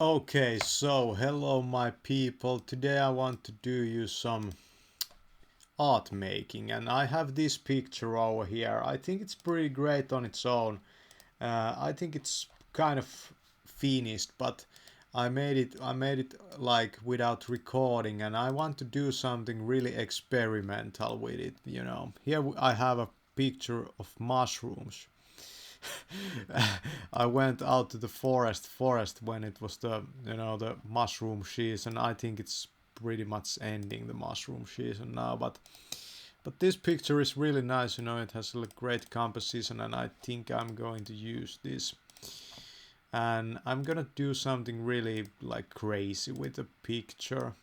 Okay, so hello my people. Today I want to do you some art making, and I have this picture over here. I think it's pretty great on its own. I think it's kind of finished, but I made it like without recording, and I want to do something really experimental with it, you know. Here I have a picture of mushrooms. I went out to the forest when it was the mushroom season. I think it's pretty much ending the mushroom season now, but this picture is really nice. It has a great composition, and I think I'm going to use this. And I'm gonna do something really like crazy with the picture.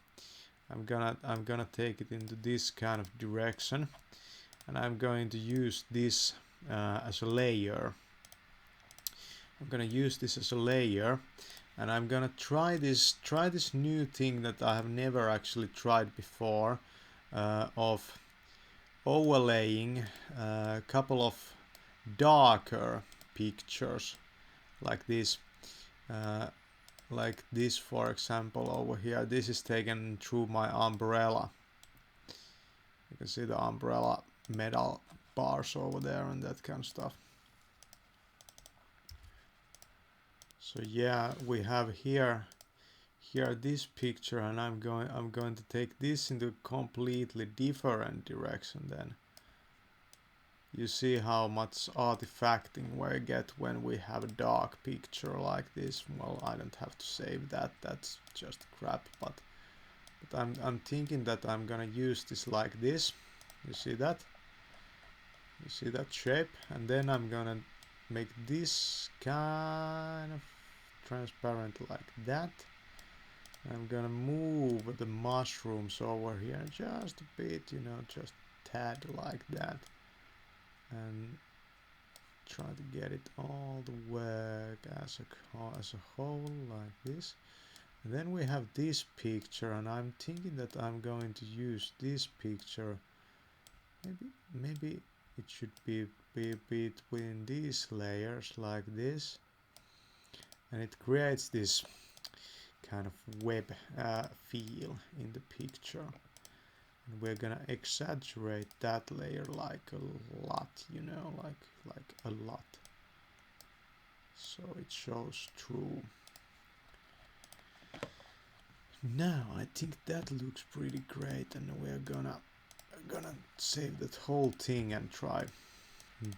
I'm gonna take it into this kind of direction, and I'm going to use this as a layer. I'm gonna use this as a layer, and I'm gonna try this new thing that I have never actually tried before, of overlaying a couple of darker pictures like this. uh, like this, for example, over here. This is taken through my umbrella. You can see the umbrella metal bars over there and that kind of stuff. So yeah, we have here this picture, and I'm going to take this into a completely different direction. Then you see how much artifacting we get when we have a dark picture like this. Well, I don't have to save that, that's just crap, but I'm thinking that I'm gonna use this like this. You see that? You see that shape? And then I'm gonna make this kind of transparent like that. I'm gonna move the mushrooms over here just a bit, just tad like that, and try to get it all the way as a whole like this. And then we have this picture, and I'm thinking that I'm going to use this picture. Maybe it should be between these layers like this, and it creates this kind of web feel in the picture. And we're gonna exaggerate that layer like a lot, like a lot, so it shows through. Now I think that looks pretty great, and we're gonna save that whole thing and try.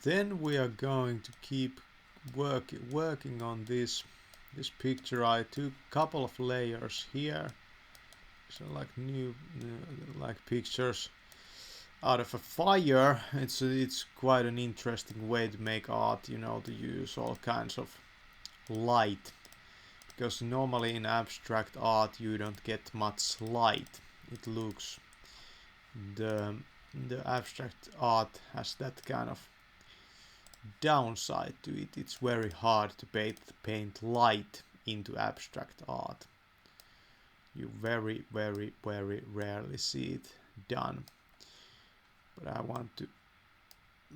Then we are going to keep working on this picture. I took a couple of layers here, so like new like pictures out of a fire. It's quite an interesting way to make art, to use all kinds of light, because normally in abstract art you don't get much light. It looks the the abstract art has that kind of downside to it. It's very hard to paint light into abstract art. You very rarely see it done, but I want to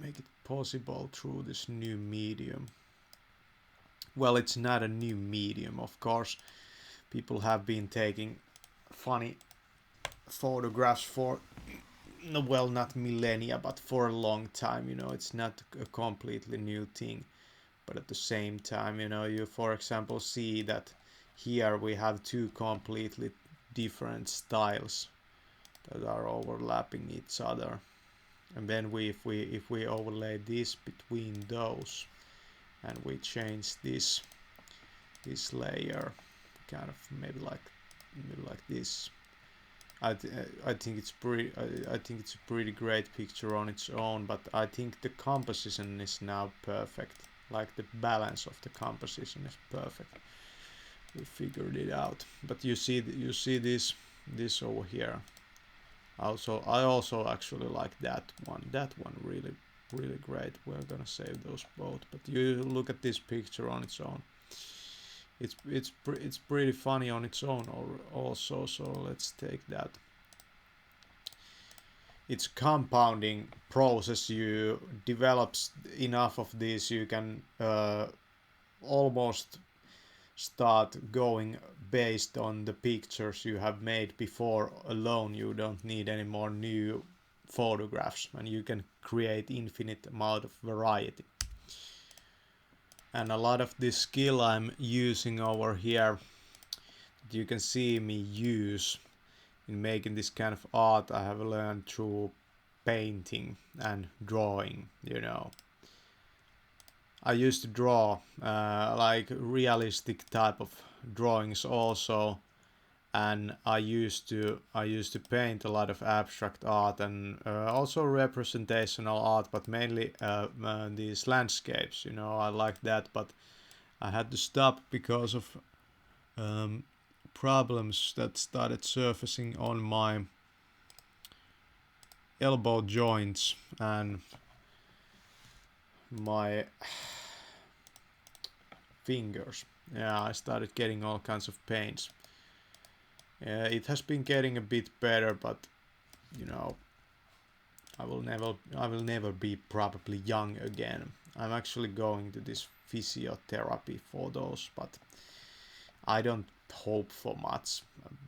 make it possible through this new medium. Well, it's not a new medium, of course. People have been taking funny photographs for, well, not millennia, but for a long time. It's not a completely new thing, but at the same time, you, for example, see that here we have two completely different styles that are overlapping each other. And then if we overlay this between those, and we change this layer, kind of maybe like this. I think it's a pretty great picture on its own, but I think the composition is now perfect. Like the balance of the composition is perfect. We figured it out. But you see this over here. I also actually like that one. That one really great. We're gonna save those both. But you look at this picture on its own. It's pretty funny on its own also. So let's take that. It's compounding process. You develop enough of this, you can almost start going based on the pictures you have made before alone. You don't need any more new photographs, and you can create infinite amount of variety. And a lot of this skill I'm using over here, you can see me use in making this kind of art, I have learned through painting and drawing, you know. I used to draw like realistic type of drawings also, and I used to paint a lot of abstract art and also representational art, but mainly these landscapes, you know. I like that, but I had to stop because of problems that started surfacing on my elbow joints and my fingers. Yeah, I started getting all kinds of pains. It has been getting a bit better, but you know, I will never be probably young again. I'm actually going to this physiotherapy for those, but I don't hope for much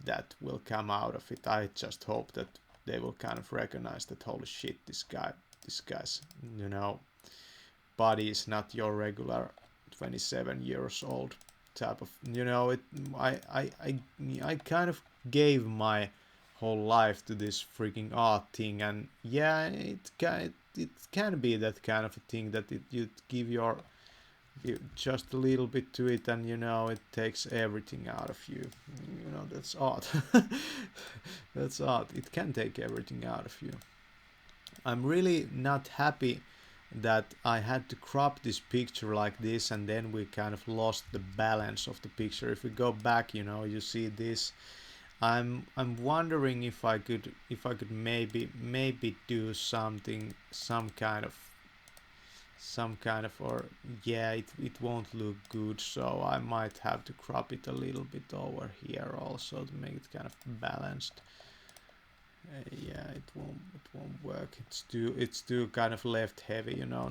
that will come out of it. I just hope that they will kind of recognize that, holy shit, this guy's, you know, body is not your regular 27 years old type of, you know. I kind of gave my whole life to this freaking art thing, and yeah, it can be that kind of a thing that you give just a little bit to it, and you know, it takes everything out of you. You know, that's art. That's art. It can take everything out of you. I'm really not happy that I had to crop this picture like this, and then we kind of lost the balance of the picture. If we go back, you know, you see this. I'm wondering if I could maybe do something, some kind of, or yeah, it won't look good, so I might have to crop it a little bit over here also to make it kind of balanced. Yeah, it won't work. It's too kind of left heavy, you know,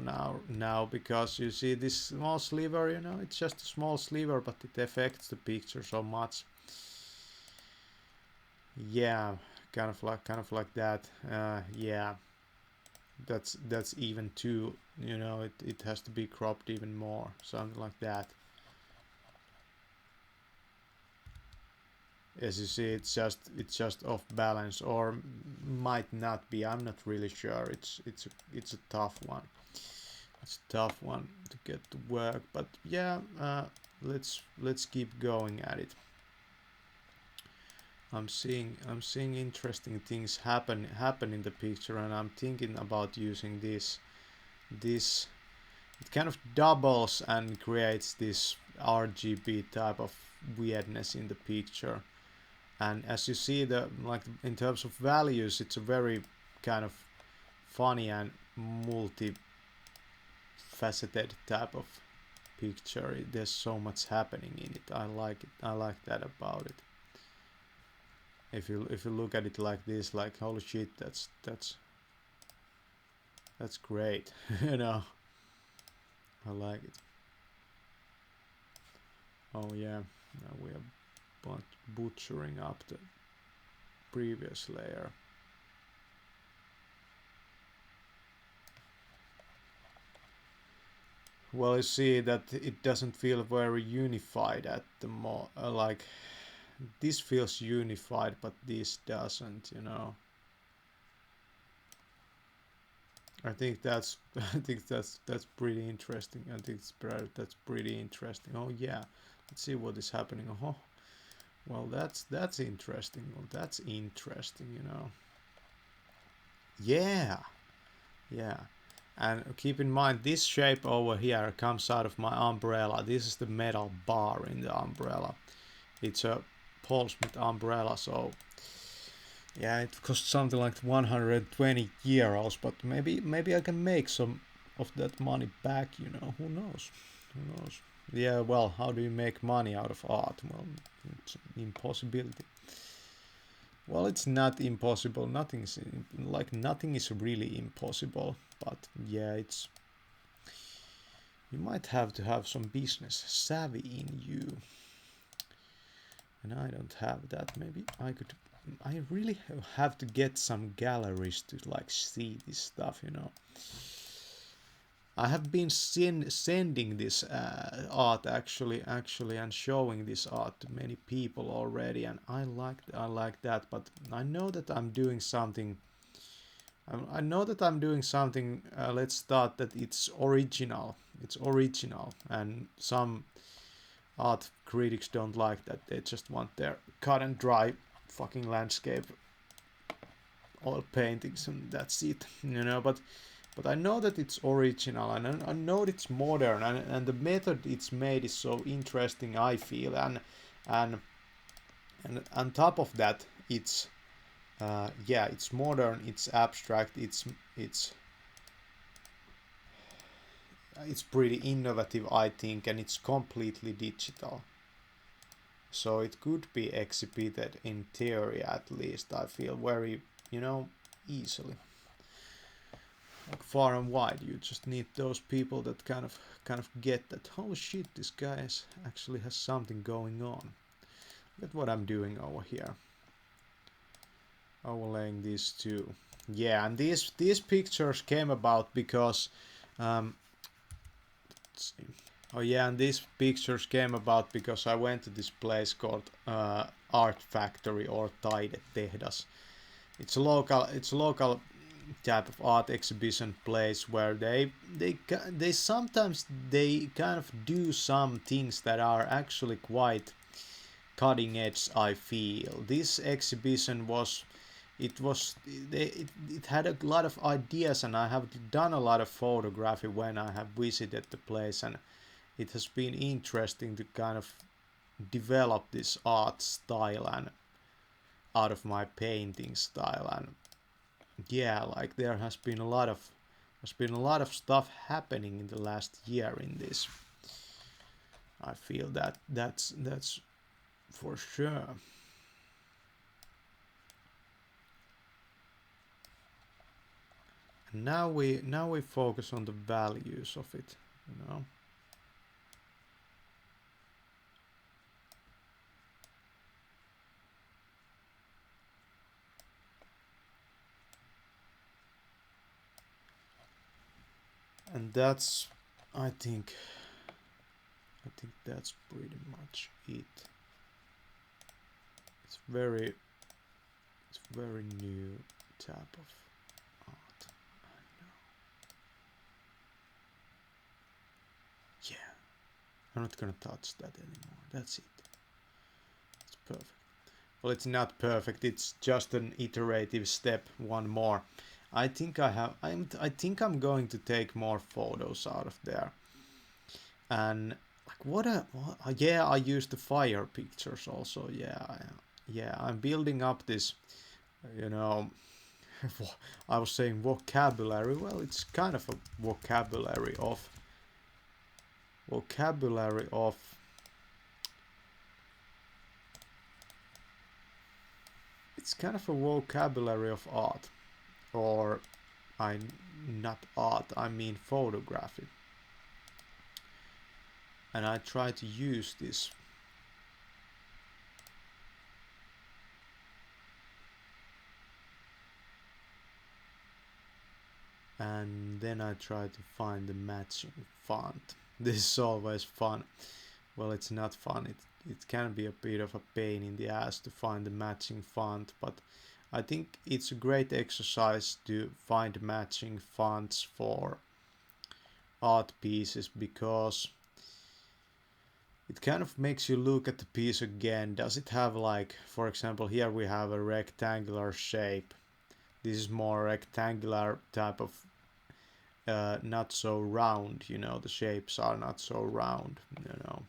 now because you see this small sliver, you know, it's just a small sliver, but it affects the picture so much. Yeah, kind of like that. Yeah, that's even too, you know, it has to be cropped even more, something like that. As you see, it's just off balance, or might not be. I'm not really sure. It's a tough one. It's a tough one to get to work, but yeah, let's keep going at it. I'm seeing interesting things happen in the picture, and I'm thinking about using this. It kind of doubles and creates this RGB type of weirdness in the picture. And as you see, like in terms of values, it's a very kind of funny and multi-faceted type of picture. There's so much happening in it. I like it. I like that about it. If you look at it like this, like holy shit, that's great. You know, I like it. Oh yeah, now we are butchering up the previous layer. Well, you see that it doesn't feel very unified at the like this feels unified, but this doesn't, you know. I think that's pretty interesting. I think that's pretty interesting. Oh yeah, let's see what is happening. Oh, well, that's interesting. Well, that's interesting, you know. Yeah, yeah. And keep in mind, this shape over here comes out of my umbrella. This is the metal bar in the umbrella. It's a Paul Smith umbrella, so yeah, it costs something like 120 euros, but maybe I can make some of that money back, you know. Who knows? Who knows? Yeah, well, how do you make money out of art? Well, it's an impossibility. Well, it's not impossible. Nothing is really impossible, but yeah, you might have to have some business savvy in you. And I don't have that. Maybe I could. I really have to get some galleries to like see this stuff, you know. I have been sending this art actually and showing this art to many people already, and I like that. But I know that I'm doing something. I know that I'm doing something. Let's start that it's original. It's original, and some art critics don't like that. They just want their cut and dry fucking landscape oil paintings and that's it, you know. But I know that it's original, and I know it's modern, and the method it's made is so interesting, I feel. And on top of that, it's yeah, it's modern, it's abstract, it's pretty innovative, I think, and it's completely digital. So it could be exhibited in theory, at least I feel, very, you know, easily. Like far and wide, you just need those people that kind of get that, holy shit, this guy actually has something going on. Look at what I'm doing over here. Overlaying these two. Yeah, and these pictures came about because let's see. Oh yeah, and these pictures came about because I went to this place called Art Factory, or TAIDE TEHDAS. It's a local type of art exhibition place where they sometimes they kind of do some things that are actually quite cutting edge, I feel. This exhibition was it had a lot of ideas, and I have done a lot of photography when I have visited the place, and it has been interesting to kind of develop this art style and out of my painting style. And yeah, like there's been a lot of stuff happening in the last year in this. I feel that's for sure. And now we focus on the values of it, you know. And that's I think that's pretty much it. It's very new type of art. I know. Yeah, I'm not gonna touch that anymore. That's it. It's perfect. Well, it's not perfect. It's just an iterative step. One more. I think I'm going to take more photos out of there. And like yeah, I use the fire pictures also. Yeah, I'm building up this, you know, I was saying vocabulary. Well, it's kind of a vocabulary of it's kind of a vocabulary of art, or I not art, I mean photography. And I try to use this. And then I try to find the matching font. This is always fun. Well, it's not fun. It can be a bit of a pain in the ass to find the matching font, but I think it's a great exercise to find matching fonts for art pieces, because it kind of makes you look at the piece again. Does it have, like, for example, here we have a rectangular shape. This is more rectangular type of not so round, you know, the shapes are not so round, you know,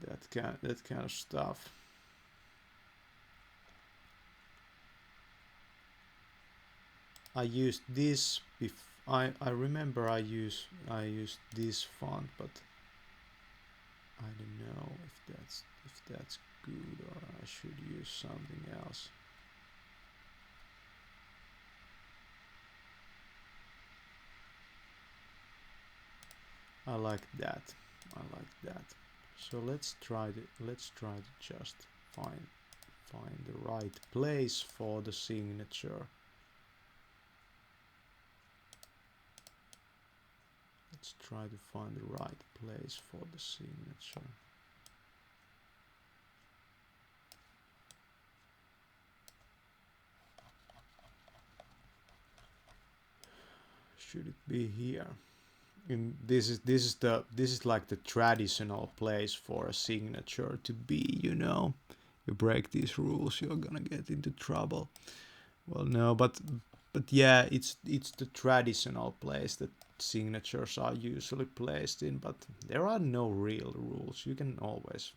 that kind of stuff. I used this I remember I used this font, but I don't know if that's good, or I should use something else. I like that. So let's try to just find the right place for the signature. Let's try to find the right place for the signature. Should it be here? This is like the traditional place for a signature to be, you know. You break these rules, you're gonna get into trouble. Well, no, but yeah, it's the traditional place that signatures are usually placed in, but there are no real rules. You can always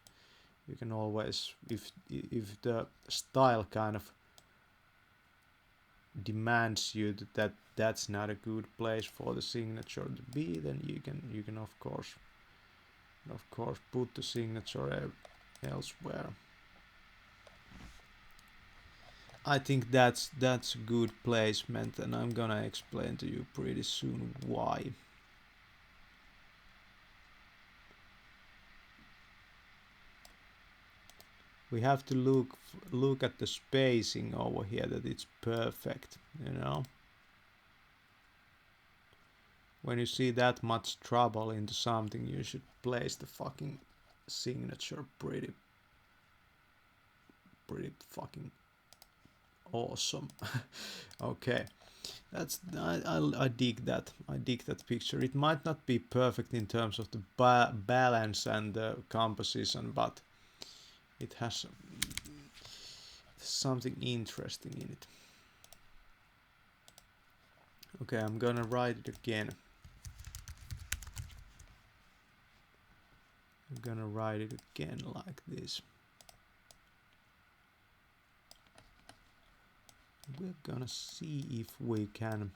if the style kind of demands you that that's not a good place for the signature to be, then you can of course put the signature elsewhere. I think that's good placement, and I'm gonna explain to you pretty soon why. We have to look at the spacing over here, that it's perfect, you know. When you see that much trouble into something, you should place the fucking signature pretty fucking awesome. Okay, that's I dig that. I dig that picture. It might not be perfect in terms of the balance and the composition, but it has something interesting in it. Okay, I'm gonna write it again. I'm gonna write it again like this. We're gonna see if we can.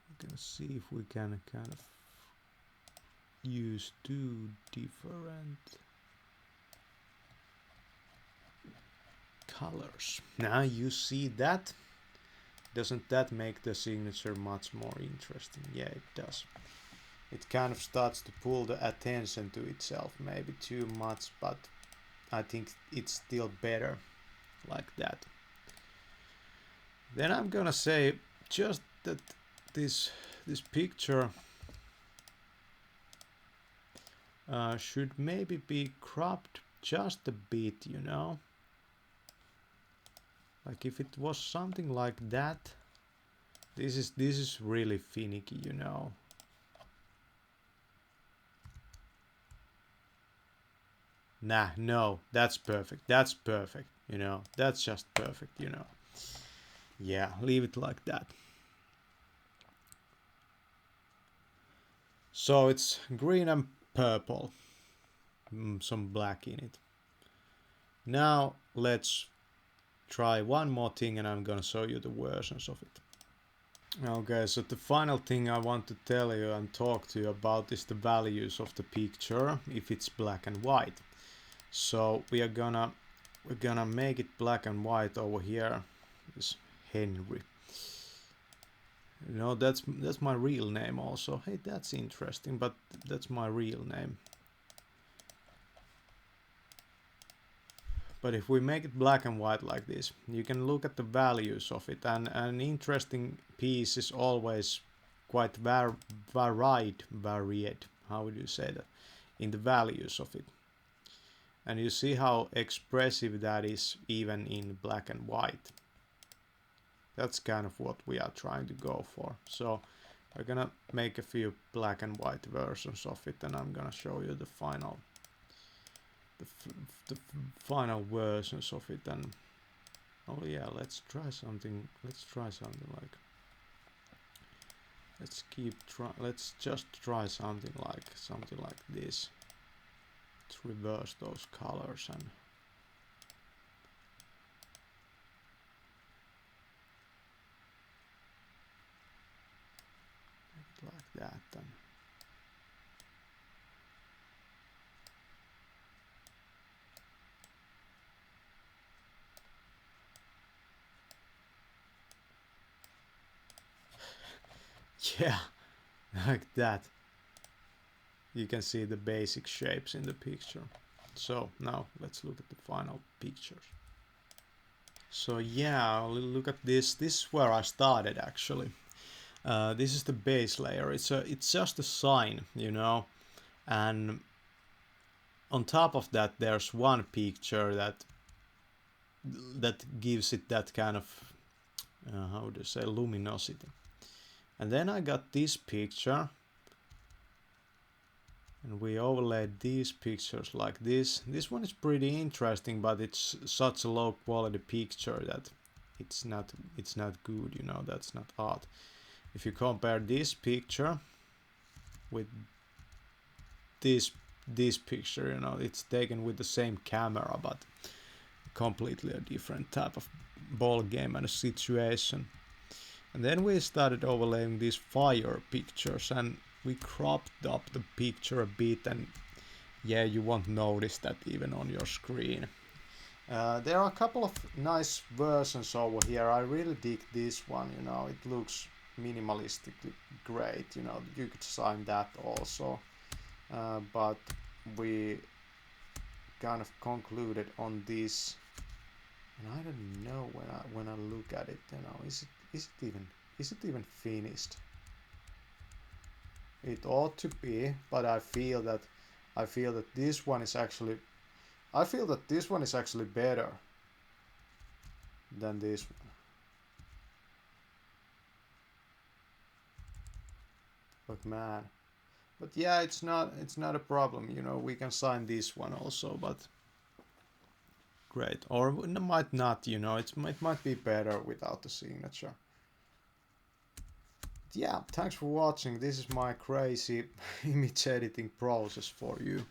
We're gonna see if we can kind of use two different colors. Now you see that? Doesn't that make the signature much more interesting? Yeah, it does. It kind of starts to pull the attention to itself, maybe too much, but I think it's still better like that. Then I'm gonna say just that this picture should maybe be cropped just a bit, you know. Like if it was something like that, this is really finicky, you know. Nah, no, that's perfect. That's perfect, you know. That's just perfect, you know. Yeah, leave it like that. So it's green and purple. Some black in it. Now let's try one more thing, and I'm gonna show you the versions of it. Okay, so the final thing I want to tell you and talk to you about is the values of the picture if it's black and white. So we're gonna make it black and white over here. This Henry. You know, that's my real name also. Hey, that's interesting, but that's my real name. But if we make it black and white like this, you can look at the values of it, and an interesting piece is always quite varied, how would you say that, in the values of it. And you see how expressive that is even in black and white. That's kind of what we are trying to go for. So we're gonna make a few black and white versions of it, and I'm gonna show you the final versions of it. And oh yeah, let's try something like, let's just try something like this. Let's reverse those colors and make it like that. And yeah, like that. you can see the basic shapes in the picture. So now let's look at the final pictures. So yeah, look at this. This is where I started actually. This is the base layer. It's just a sign, you know, and on top of that there's one picture that gives it that kind of how do you say, luminosity. And then I got this picture, and we overlaid these pictures like this. This one is pretty interesting, but it's such a low quality picture that it's not good, you know, that's not art. If you compare this picture with this picture, you know, it's taken with the same camera, but completely a different type of ball game and a situation. And then we started overlaying these fire pictures, and we cropped up the picture a bit, and yeah, you won't notice that even on your screen. There are a couple of nice versions over here. I really dig this one, you know, it looks minimalistically great, you know, you could sign that also. But we kind of concluded on this, and I don't know when I look at it, you know, is it even finished? It ought to be, but I feel that this one is actually better than this one. But man, but yeah, it's not a problem, you know, we can sign this one also, but great. Or it might not, you know, it might be better without the signature. Yeah, thanks for watching. This is my crazy image editing process for you.